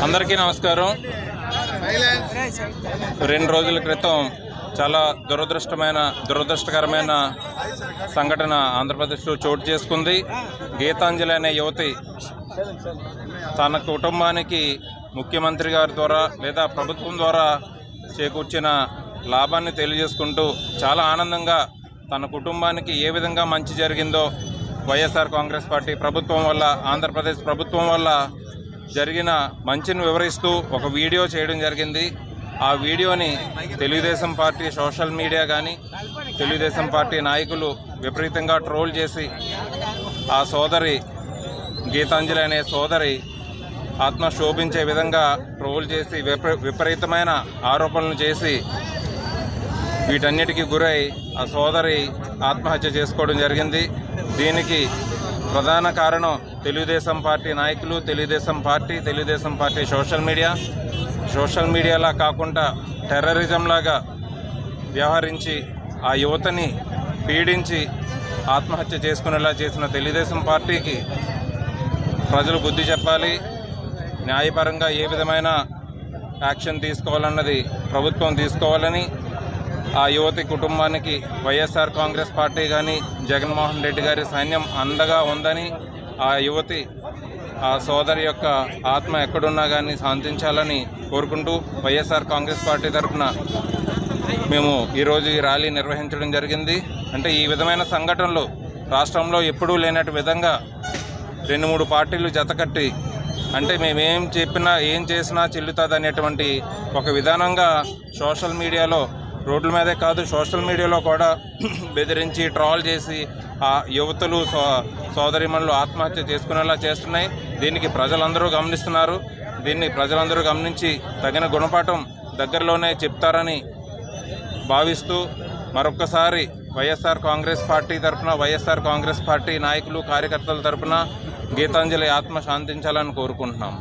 అందరికీ నమస్కారం. 2 రోజుల క్రితం చాలా దురదృష్టకరమైన సంఘటన ఆంధ్రప్రదేశ్లో చోటు చేసుకుంది. గీతాంజలి అనే యువతి తన కుటుంబానికి ముఖ్యమంత్రి గారి ద్వారా లేదా ప్రభుత్వం ద్వారా చేకూర్చిన లాభాన్ని తెలియజేసుకుంటూ చాలా ఆనందంగా తన కుటుంబానికి ఏ విధంగా మంచి జరిగిందో వైఎస్ఆర్ కాంగ్రెస్ పార్టీ ప్రభుత్వం వల్ల, ఆంధ్రప్రదేశ్ ప్రభుత్వం వల్ల జరిగిన మంచిని వివరిస్తూ ఒక వీడియో చేయడం జరిగింది. ఆ వీడియోని తెలుగుదేశం పార్టీ సోషల్ మీడియా కానీ తెలుగుదేశం పార్టీ నాయకులు విపరీతంగా ట్రోల్ చేసి ఆ సోదరి గీతాంజలి అనే సోదరి ఆత్మ శోభించే విధంగా ట్రోల్ చేసి విపరీతమైన ఆరోపణలు చేసి వీటన్నిటికీ గురై ఆ సోదరి ఆత్మహత్య చేసుకోవడం జరిగింది. దీనికి ప్రధాన కారణం తెలుగుదేశం పార్టీ నాయకులు, తెలుగుదేశం పార్టీ సోషల్ మీడియాలా కాకుండా టెర్రరిజం లాగా వ్యవహరించి ఆ యువతని పీడించి ఆత్మహత్య చేసుకునేలా చేసిన తెలుగుదేశం పార్టీకి ప్రజలు బుద్ధి చెప్పాలి. న్యాయపరంగా ఏ విధమైన యాక్షన్ తీసుకోవాలన్నది ప్రభుత్వం తీసుకోవాలని, ఆ యువతి కుటుంబానికి వైఎస్ఆర్ కాంగ్రెస్ పార్టీ కానీ జగన్మోహన్ రెడ్డి గారి సైన్యం అండగా ఉందని, ఆ యువతి ఆ సోదరి యొక్క ఆత్మ ఎక్కడున్నా కానీ శాంతించాలని కోరుకుంటూ వైఎస్ఆర్ కాంగ్రెస్ పార్టీ తరఫున మేము ఈరోజు ఈ ర్యాలీ నిర్వహించడం జరిగింది. అంటే ఈ విధమైన సంఘటనలు రాష్ట్రంలో ఎప్పుడూ లేనట్టు విధంగా 2-3 పార్టీలు జతకట్టి, అంటే మేమేం చెప్పినా ఏం చేసినా చెల్లుతుంది అనేటువంటి ఒక విధానంగా సోషల్ మీడియాలో, రోడ్ల మీదే కాదు సోషల్ మీడియాలో కూడా బెదిరించి ట్రాల్ చేసి ఆ యువతులు సోదరిమణులు ఆత్మహత్య చేసుకునేలా చేస్తున్నాయి. దీనికి ప్రజలందరూ గమనిస్తున్నారు. దీన్ని ప్రజలందరూ గమనించి తగిన గుణపాఠం దగ్గరలోనే చెప్తారని భావిస్తూ మరొక్కసారి వైఎస్ఆర్ కాంగ్రెస్ పార్టీ తరఫున, వైఎస్ఆర్ కాంగ్రెస్ పార్టీ నాయకులు కార్యకర్తల తరఫున గీతాంజలి ఆత్మ శాంతించాలని కోరుకుంటున్నాం.